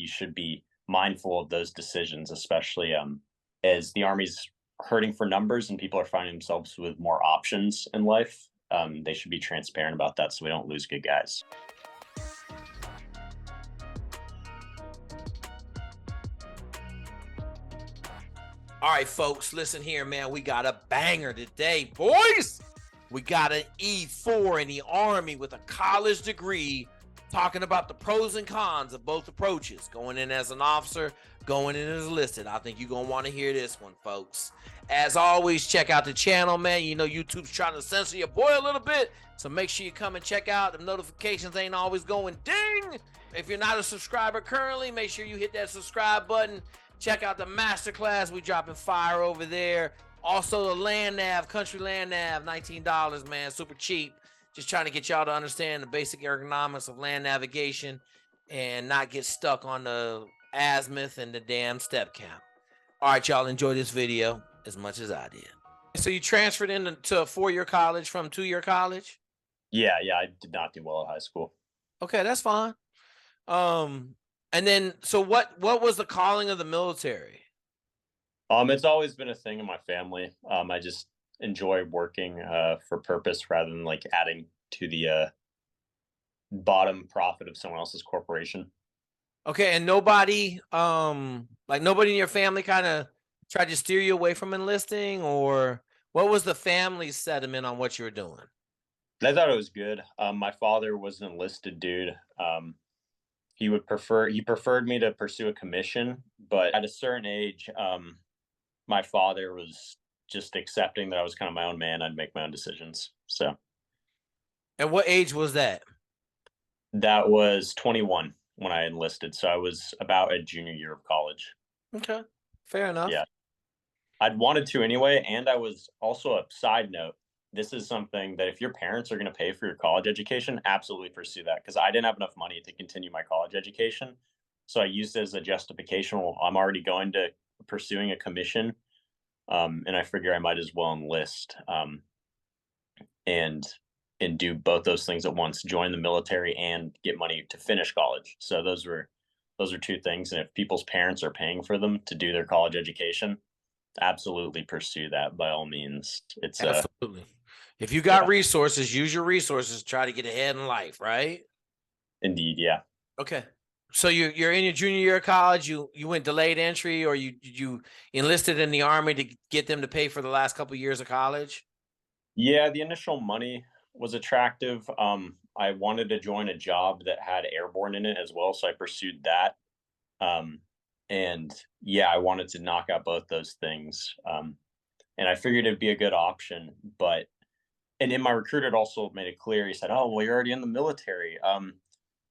should be mindful of those decisions, especially as the Army's hurting for numbers and people are finding themselves with more options in life. They should be transparent about that so we don't lose good guys. All right, folks, listen here, man. We got a banger today, boys. We got an E4 in the Army with a college degree talking about the pros and cons of both approaches, going in as an officer, going in as enlisted. I think you're going to want to hear this one, folks. As always, check out the channel, man. You know YouTube's trying to censor your boy a little bit, so make sure you come and check out. The notifications ain't always going ding. If you're not a subscriber currently, make sure you hit that subscribe button. Check out the masterclass. We dropping fire over there. Also the land nav, country land nav, $19, man, super cheap. Just trying to get y'all to understand the basic ergonomics of land navigation and not get stuck on the azimuth and the damn step count. All right, y'all, enjoy this video as much as I did. So you transferred into a 4-year college from 2-year college? Yeah, I did not do well at high school. Okay, that's fine. And then, so what was the calling of the military? It's always been a thing in my family. I just enjoy working for purpose rather than like adding to the bottom profit of someone else's corporation. Okay, and nobody, nobody in your family kind of tried to steer you away from enlisting, or what was the family's sentiment on what you were doing? I thought it was good. My father was an enlisted dude. He preferred me to pursue a commission, but at a certain age, my father was just accepting that I was kind of my own man. I'd make my own decisions. So. And what age was that? That was 21 when I enlisted. So I was about a junior year of college. Okay. Fair enough. Yeah. I'd wanted to anyway. And I was also, a side note, this is something that if your parents are going to pay for your college education, absolutely pursue that. Because I didn't have enough money to continue my college education. So I used it as a justification. Well, I'm already going to pursuing a commission. And I figure I might as well enlist and do both those things at once, join the military and get money to finish college. So those are two things. And if people's parents are paying for them to do their college education, absolutely pursue that by all means. It's absolutely. If you got resources, use your resources, try to get ahead in life, right? Indeed, yeah. Okay. So you're in your junior year of college, you went delayed entry, or you enlisted in the Army to get them to pay for the last couple of years of college? Yeah, the initial money was attractive. I wanted to join a job that had airborne in it as well, so I pursued that. And yeah, I wanted to knock out both those things. And I figured it'd be a good option, and then my recruiter had also made it clear. He said, "Oh, well, you're already in the military.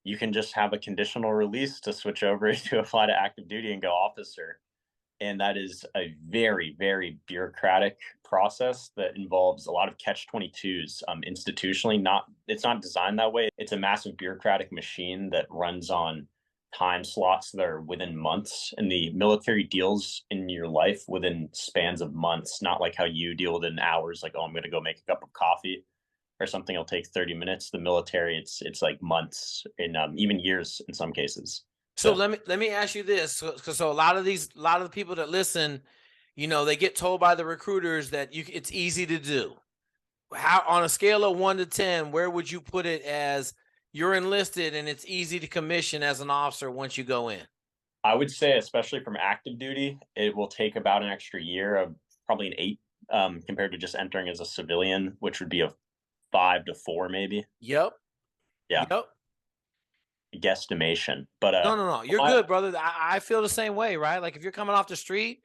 You can just have a conditional release to switch over to apply to active duty and go officer." And that is a very, very bureaucratic process that involves a lot of catch-22s institutionally. It's not designed that way. It's a massive bureaucratic machine that runs on time slots that are within months, and the military deals in your life within spans of months, not like how you deal with it in hours, like, oh, I'm going to go make a cup of coffee or something. It'll take 30 minutes. The military, it's like months and even years in some cases. So let me ask you this, so a lot of the people that listen, they get told by the recruiters that it's easy to do. How, on a scale of 1 to 10, where would you put it as you're enlisted and it's easy to commission as an officer once you go in? I would say, especially from active duty, it will take about an extra year, of probably an 8, compared to just entering as a civilian, which would be a 5 to 4 maybe. Yep. Yeah. Yep. Guesstimation, but no, you're good, brother. I feel the same way, right? Like if you're coming off the street,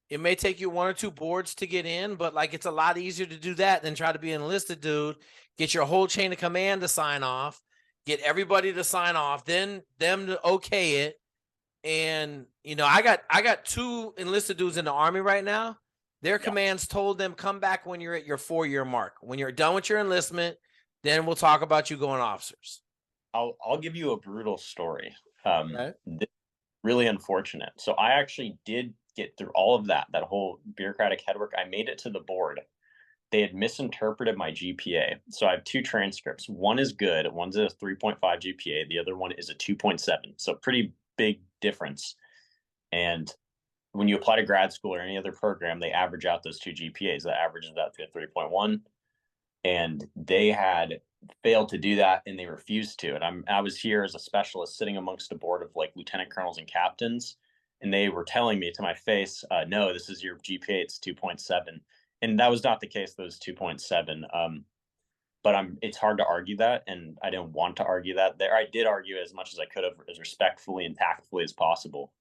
it may take you 1 or 2 boards to get in, but like it's a lot easier to do that than try to be an enlisted dude, get your whole chain of command to sign off, get everybody to sign off, then them to okay it. And I got 2 enlisted dudes in the Army right now. Their commands told them, come back when you're at your 4-year mark. When you're done with your enlistment, then we'll talk about you going officers. I'll give you a brutal story. Okay. Really unfortunate. So I actually did get through all of that whole bureaucratic headwork. I made it to the board. They had misinterpreted my GPA. So I have 2 transcripts. One is good. One's a 3.5 GPA. The other one is a 2.7. So pretty big difference. And when you apply to grad school or any other program, they average out those two GPAs. That averages out to a 3.1. And they had failed to do that, and they refused to. And I was here as a specialist sitting amongst a board of like lieutenant colonels and captains, and they were telling me to my face, no, this is your GPA, it's 2.7. And that was not the case, those 2.7. But it's hard to argue that, and I didn't want to argue that. There, I did argue as much as I could have, as respectfully and tactfully as possible.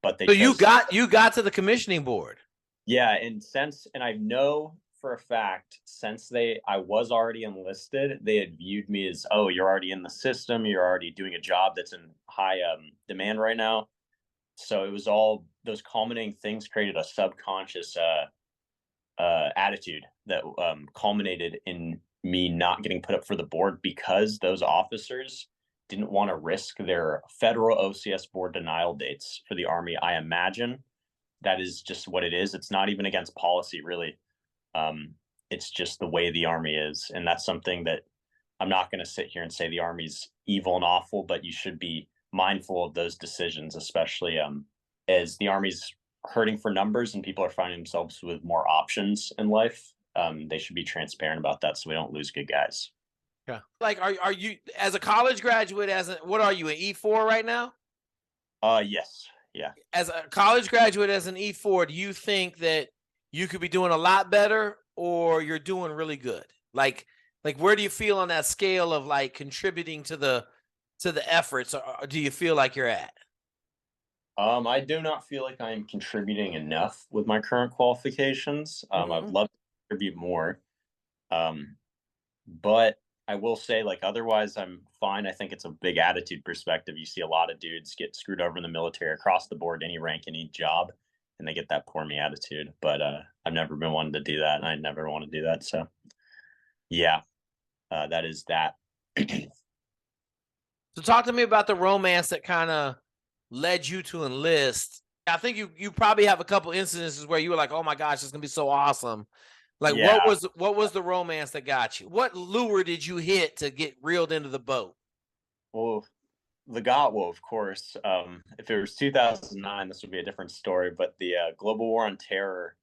But they So chose. you got to the commissioning board. Yeah, and I know for a fact, since I was already enlisted, they had viewed me as, oh, you're already in the system, you're already doing a job that's in high demand right now. So it was all those culminating things created a subconscious attitude that culminated in me not getting put up for the board, because those officers didn't want to risk their federal OCS board denial dates for the Army. I imagine that is just what it is. It's not even against policy, really. It's just the way the Army is. And that's something that I'm not going to sit here and say the Army's evil and awful, but you should be mindful of those decisions, especially as the Army's hurting for numbers and people are finding themselves with more options in life. They should be transparent about that so we don't lose good guys. Yeah. Like, are you, as a college graduate, what are you, an E4 right now? Yes. Yeah. As a college graduate, as an E4, do you think that you could be doing a lot better, or you're doing really good? Like where do you feel on that scale of like contributing to the efforts, or do you feel like you're at? I do not feel like I'm contributing enough with my current qualifications. I'd love to contribute more. But I will say, like, otherwise, I'm fine. I think it's a big attitude perspective. You see a lot of dudes get screwed over in the military across the board, any rank, any job, and they get that poor me attitude. But I've never been one to do that, and I never want to do that. So, yeah, that is that. So talk to me about the romance that kind of led you to enlist. I think you probably have a couple incidences where you were like, oh my gosh, it's gonna be so awesome. Like, Yeah. what was the romance that got you? What lure did you hit to get reeled into the boat? Well, of course. If it was 2009, this would be a different story. But the global war on terror,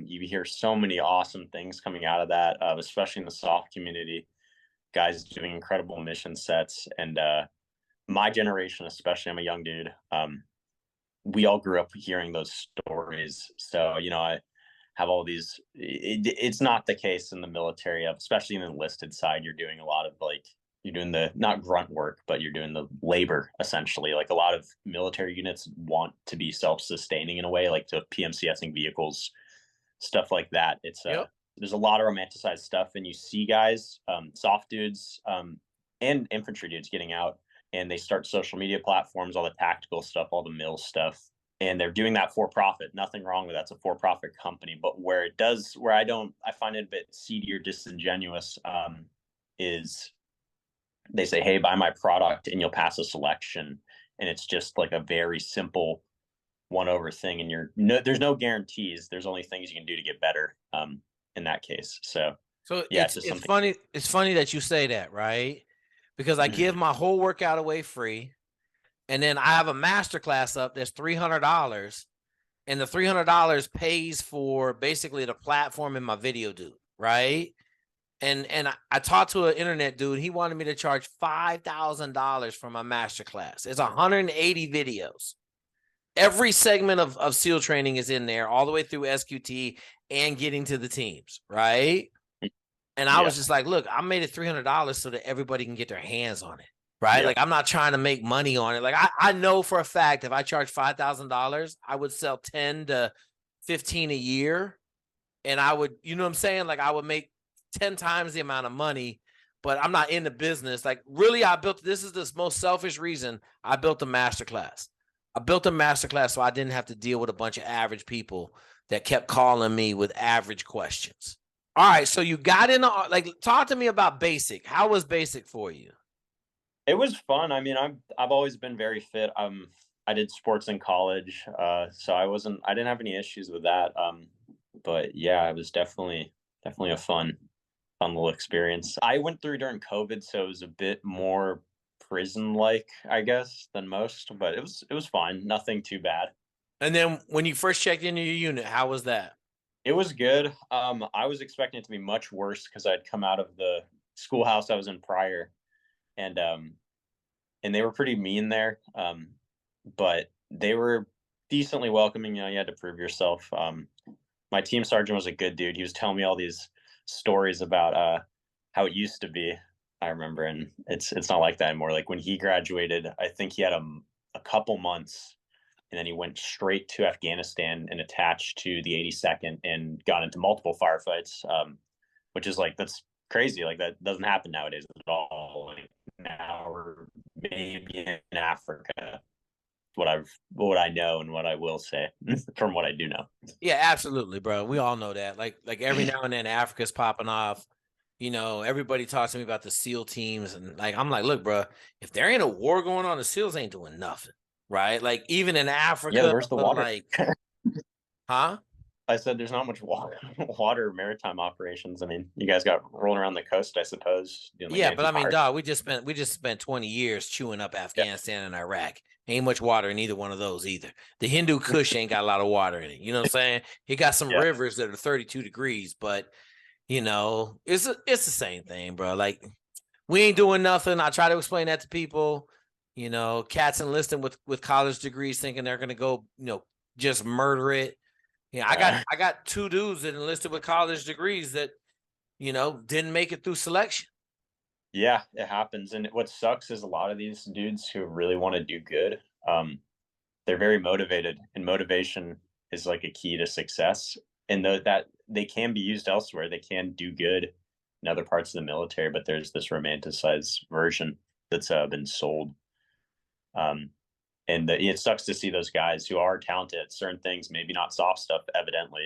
you hear so many awesome things coming out of that, especially in the soft community. Guys doing incredible mission sets, and my generation, especially, I'm a young dude. We all grew up hearing those stories. So, I have all these. It's not the case in the military, especially in the enlisted side. You're doing a lot of you're doing the not grunt work, but you're doing the labor essentially. Like a lot of military units want to be self-sustaining in a way, like to PMCSing vehicles, stuff like that. It's Yep. There's a lot of romanticized stuff, and you see guys, soft dudes, and infantry dudes getting out, and they start social media platforms, all the tactical stuff, all the mill stuff, and they're doing that for profit. Nothing wrong with that. It's a for-profit company. But where I find it a bit seedy or disingenuous, is they say, hey, buy my product and you'll pass a selection. And it's just like a very simple one over thing. And there's no guarantees. There's only things you can do to get better, in that case. So yeah, it's funny. It's funny that you say that, right? Because I give my whole workout away free. And then I have a masterclass up that's $300, and the $300 pays for basically the platform and my video dude, right? And I talked to an internet dude. He wanted me to charge $5,000 for my masterclass. It's 180 videos. Every segment of SEAL training is in there, all the way through SQT and getting to the teams, right? And I was just like, look, I made it $300 so that everybody can get their hands on it. Right. Yeah. Like, I'm not trying to make money on it. Like, I know for a fact, if I charge $5,000, I would sell 10 to 15 a year. And I would, you know what I'm saying? Like, I would make 10 times the amount of money, but I'm not in the business. Like, really, this is the most selfish reason I built a masterclass. I built a masterclass so I didn't have to deal with a bunch of average people that kept calling me with average questions. All right. So you got in, talk to me about basic. How was basic for you? It was fun. I mean, I've always been very fit. I did sports in college, so I didn't have any issues with that. But yeah, it was definitely a fun little experience. I went through during COVID, so it was a bit more prison-like, I guess, than most, but it was fine. Nothing too bad. And then when you first checked into your unit, how was that? It was good. I was expecting it to be much worse because I'd come out of the schoolhouse I was in prior, and and they were pretty mean there. But they were decently welcoming. You had to prove yourself. My team sergeant was a good dude. He was telling me all these stories about how it used to be. I remember, and it's not like that anymore. Like when he graduated, I think he had a couple months, and then he went straight to Afghanistan and attached to the 82nd and got into multiple firefights, which is like that's crazy. Like that doesn't happen nowadays at all. Like now we're maybe in Africa. What I know and what I will say from what I do know. Yeah, absolutely, bro. We all know that. Like every now and then Africa's popping off. Everybody talks to me about the SEAL teams, and like I'm like, look, bro, if there ain't a war going on, the SEALs ain't doing nothing, right? Like even in Yeah, Africa, where's the water? like, huh? I said there's not much water maritime operations. I mean, you guys got rolling around the coast, I suppose. Doing like Yeah, but I mean, anti-piracy. dog, we just spent 20 years chewing up Yeah, Afghanistan and Iraq. Ain't much water in either one of those either. The Hindu Kush ain't got a lot of water in it. You know what I'm saying? He got some yeah, rivers that are 32 degrees, but it's the same thing, bro. Like we ain't doing nothing. I try to explain that to people. Cats enlisting with college degrees, thinking they're gonna go, just murder it. Yeah, I got two dudes that enlisted with college degrees that didn't make it through selection. yeah. It happens, and what sucks is a lot of these dudes who really want to do good. Um, they're very motivated, and motivation is like a key to success. And that they can be used elsewhere. They can do good in other parts of the military, but there's this romanticized version that's been sold. Um, and it sucks to see those guys who are talented at certain things, maybe not soft stuff. Evidently,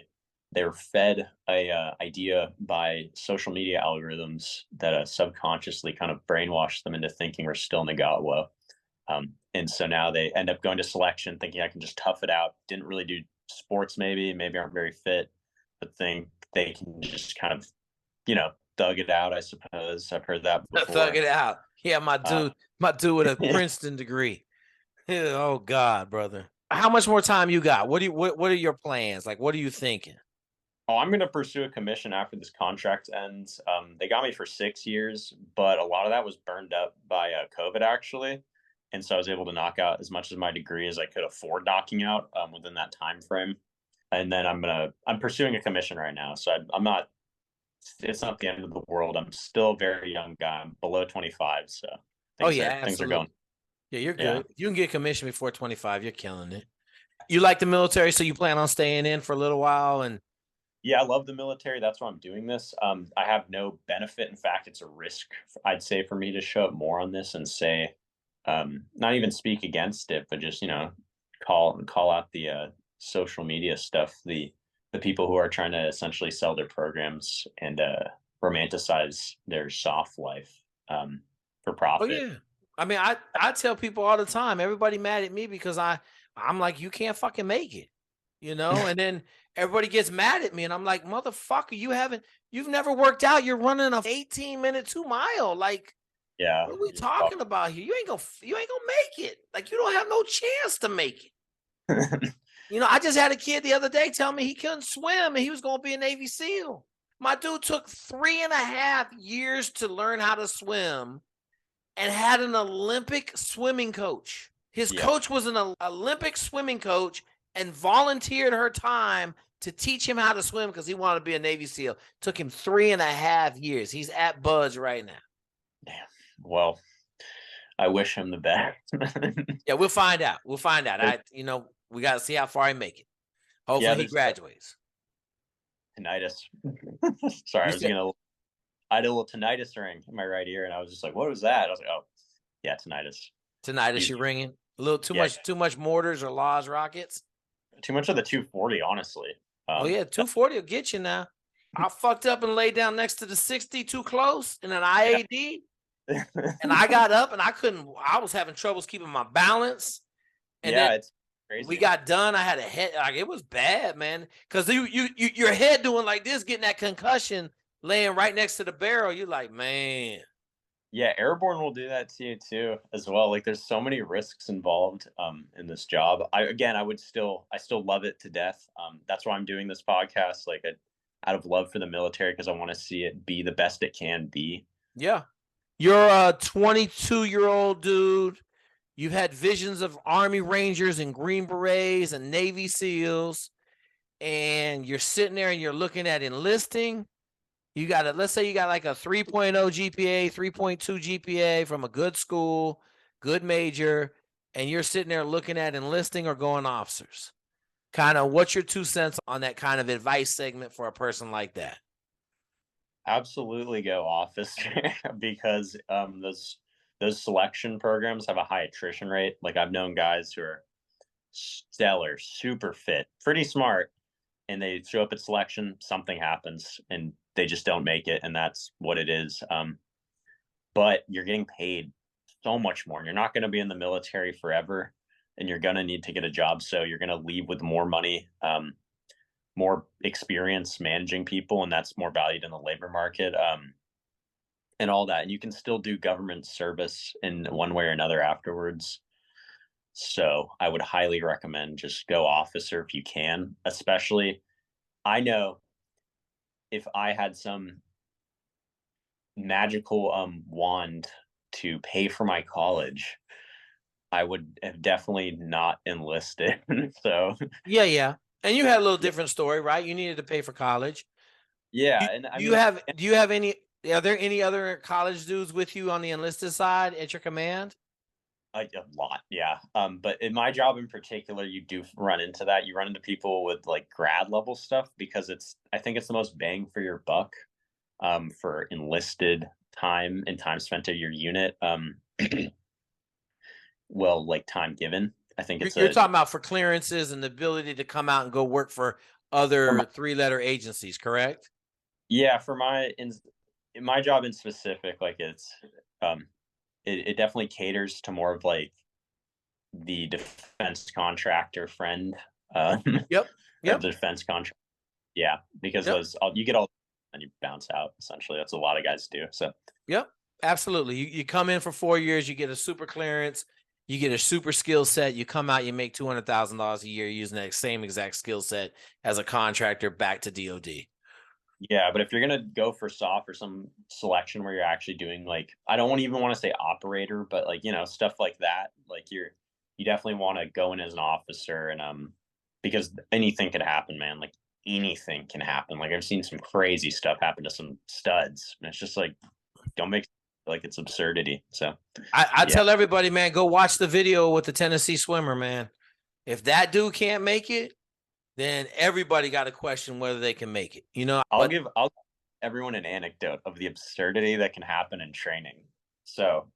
they're fed a idea by social media algorithms that subconsciously kind of brainwash them into thinking we're still in the Gotwa. And so now they end up going to selection thinking I can just tough it out. Didn't really do sports, maybe aren't very fit, but think they can just kind of, thug it out, I suppose. I've heard that Thug before. it out. Yeah, Uh, my dude with a yeah. Princeton degree. Oh God, brother. How much more time you got? What are your plans? Like, what are you thinking? Oh, I'm going to pursue a commission after this contract ends. They got me for 6 years, but a lot of that was burned up by COVID, actually. And so I was able to knock out as much of my degree as I could afford knocking out within that time frame. And then I'm pursuing a commission right now. So I'm not, it's not the end of the world. I'm still a very young guy. I'm below 25. So Oh things yeah, are going. absolutely. Yeah, you're Yeah. good. If you can get commission before 25, you're killing it. You like the military, so you plan on staying in for a little while and Yeah, I love the military. That's why I'm doing this. I have no benefit. In fact, it's a risk, I'd say, for me to show up more on this and say, not even speak against it, but just call out the social media stuff, the people who are trying to essentially sell their programs and romanticize their soft life for oh profit. yeah. I mean, I tell people all the time, everybody mad at me because I'm like, you can't fucking make it, and then everybody gets mad at me and I'm like, motherfucker, you've never worked out. You're running a 18-minute 2 mile. Like, Yeah. what are we talking about here? You ain't gonna make it. Like, you don't have no chance to make it. I just had a kid the other day tell me he couldn't swim and he was gonna be a Navy SEAL. My dude took 3.5 years to learn how to swim and had an Olympic swimming coach. His Yeah. coach was an Olympic swimming coach and volunteered her time to teach him how to swim because he wanted to be a Navy SEAL. Took him 3.5 years. He's at Bud's right now. Damn. Well, I wish him the best. Yeah, we'll find out. We'll find out. We got to see how far he make it. Yeah, Hopefully he there's graduates. tinnitus. Sorry, You I was said gonna. I had a little tinnitus ring in my right ear, and I was just like, "What was that?" I was like, "Oh, yeah, tinnitus." tonight is You- she ringing? A little Yeah, too much mortars or laws rockets. too much of the 240, honestly. Oh yeah, 240 will get you now. I fucked up and laid down next to the 60 too close in an Yeah, IAD. And I got up and I was having troubles keeping my balance. And then yeah, it's we crazy. got done. I had a head, like it was bad, man. Cause your head doing like this, getting that concussion, laying right next to the barrel. You're like, man, Yeah, airborne will do that to you too, as well. Like, there's so many risks involved in this job. I still love it to death. That's why I'm doing this podcast, like, out of love for the military, because I want to see it be the best it can be. Yeah. You're a 22-year-old dude. You've had visions of Army Rangers and Green Berets and Navy SEALs, and you're sitting there and you're looking at enlisting. You got it. Let's say you got like a 3.0 GPA, 3.2 GPA from a good school, good major, and you're sitting there looking at enlisting or going officers. Kind of what's your 2 cents on that kind of advice segment for a person like that? Absolutely go officer because those selection programs have a high attrition rate. Like, I've known guys who are stellar, super fit, pretty smart, and they show up at selection, something happens, and they just don't make it, and that's what it is. But you're getting paid so much more. You're not going to be in the military forever, and you're going to need to get a job. So you're going to leave with more money, more experience managing people, and that's more valued in the labor market, and all that. And you can still do government service in one way or another afterwards. So I would highly recommend just go officer if you can. Especially, I know if I had some magical wand to pay for my college, I would have definitely not enlisted. So Yeah, yeah. And you had a little yeah, different story, right? You needed to pay for college. Do, yeah, and I do you mean, have do you have any are there any other college dudes with you on the enlisted side at your command? a lot, yeah. But in my job in particular, you do run into that. You run into people with like grad level stuff because I think it's the most bang for your buck, for enlisted time and time spent at your unit. Well, like time given. I think it's You're a talking about for clearances and the ability to come out and go work for for my, other three-letter agencies, correct? yeah, in my job in specific, like um it definitely caters to more of like the defense contractor friend, um, Yep. or Yep. the defense contract. Yeah, because Yep. you get all and you bounce out. Essentially, that's a lot of guys do. So Yep. Absolutely. You come in for 4 years, you get a super clearance, you get a super skill set, you come out, you make $200,000 a year using that same exact skill set as a contractor back to DOD. yeah, but if you're gonna go for soft or some selection where you're actually doing like, I don't even want to say operator, but like, stuff like that, like you definitely want to go in as an officer, and because anything could happen, man. Like, anything can happen. Like, I've seen some crazy stuff happen to some studs, and it's just like, don't make like it's absurdity. So I yeah, tell everybody, man, go watch the video with the Tennessee swimmer, man. If that dude can't make it, then everybody got to question whether they can make it, But I'll give everyone an anecdote of the absurdity that can happen in training. So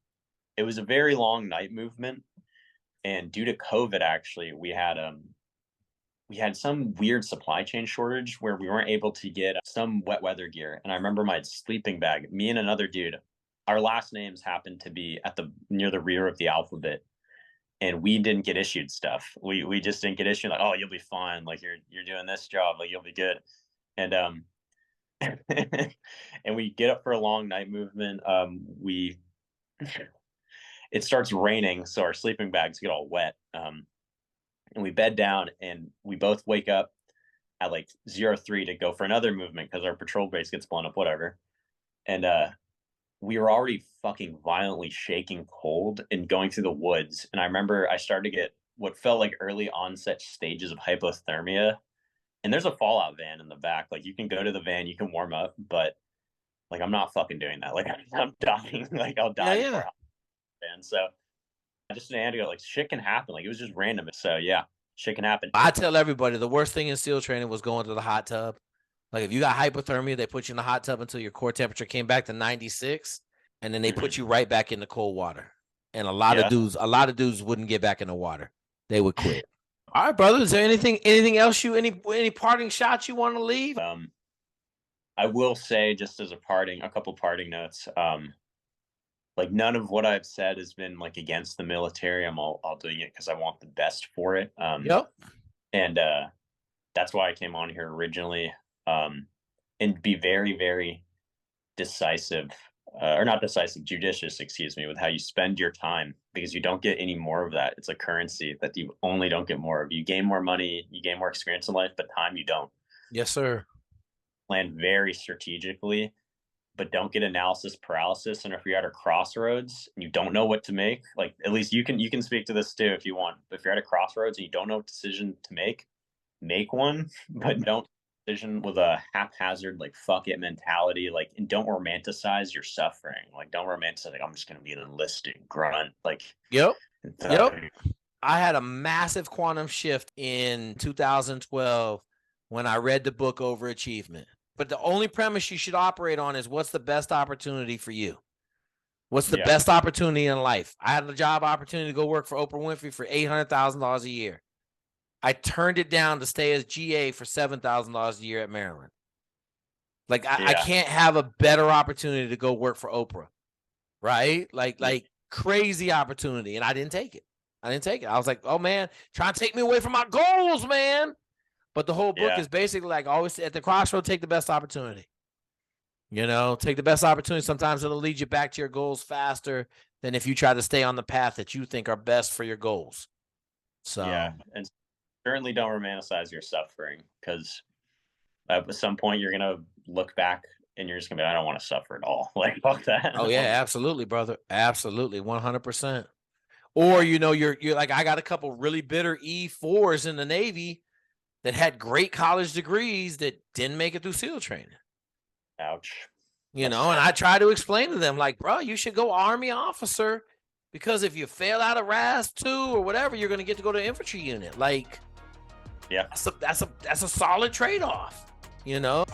it was a very long night movement, and due to COVID, actually, we had some weird supply chain shortage where we weren't able to get some wet weather gear. And I remember my sleeping bag, me and another dude, our last names happened to be at the near the rear of the alphabet, and we didn't get issued stuff. We just didn't get issued, like, oh, you'll be fine, like you're doing this job, like you'll be good. And and we get up for a long night movement. We It starts raining, so our sleeping bags get all wet. And we bed down, and we both wake up at like 03 to go for another movement because our patrol base gets blown up, whatever. And we were already fucking violently shaking cold and going through the woods. And I remember I started to get what felt like early onset stages of hypothermia. And there's a fallout van in the back. Like, you can go to the van, you can warm up, but like, I'm not fucking doing that. Like, I'm dying. Like, I'll yeah, die before yeah. I van. So I just had to go. Like, shit can happen. Like, it was just random. So yeah, shit can happen. I tell everybody the worst thing in SEAL training was going to the hot tub. Like if you got hypothermia, they put you in the hot tub until your core temperature came back to 96, and then they put you right back in the cold water. And Yeah. a lot of dudes wouldn't get back in the water. They would quit. All right, brother. Is there anything else any parting shots you want to leave? I will say, just as a couple parting notes. Like, none of what I've said has been like against the military. I'm all doing it because I want the best for it. Yep. And that's why I came on here originally. And be very, very decisive or not decisive, judicious, excuse me, with how you spend your time, because you don't get any more of that. It's a currency that you only don't get more of. You gain more money, you gain more experience in life, but time you don't. Yes, sir. Plan very strategically, but don't get analysis paralysis. And if you're at a crossroads and you don't know what to make, like at least you can speak to this too if you want. But if you're at a crossroads and you don't know what decision to make one, but don't decision with a haphazard like fuck it mentality, like, and don't romanticize your suffering. Like don't romanticize like I'm just gonna be an enlisted grunt. Like Yep. uh, Yep. I had a massive quantum shift in 2012 when I read the book Overachievement. But the only premise you should operate on is what's the best opportunity for you? What's the yeah, best opportunity in life? I had a job opportunity to go work for Oprah Winfrey for $800,000 a year. I turned it down to stay as GA for $7,000 a year at Maryland. Like I yeah, can't have a better opportunity to go work for Oprah, right? yeah, Like crazy opportunity, and I didn't take it. I didn't take it. I was like, oh man, trying to take me away from my goals, man. But the whole book yeah, is basically like always at the crossroad, take the best opportunity. You know, take the best opportunity. Sometimes it'll lead you back to your goals faster than if you try to stay on the path that you think are best for your goals. yeah. So, And certainly don't romanticize your suffering, because at some point you're gonna look back and you're just gonna be, I don't want to suffer at all. Like fuck that. oh yeah, absolutely, brother. Absolutely, 100%. Or you're like, I got a couple really bitter E4's in the Navy that had great college degrees that didn't make it through SEAL training. Ouch. And That's I try to explain to them, like, bro, you should go Army officer, because if you fail out of RAS 2 or whatever, you're gonna get to go to infantry unit. Like, yeah. that's a solid trade-off, you know.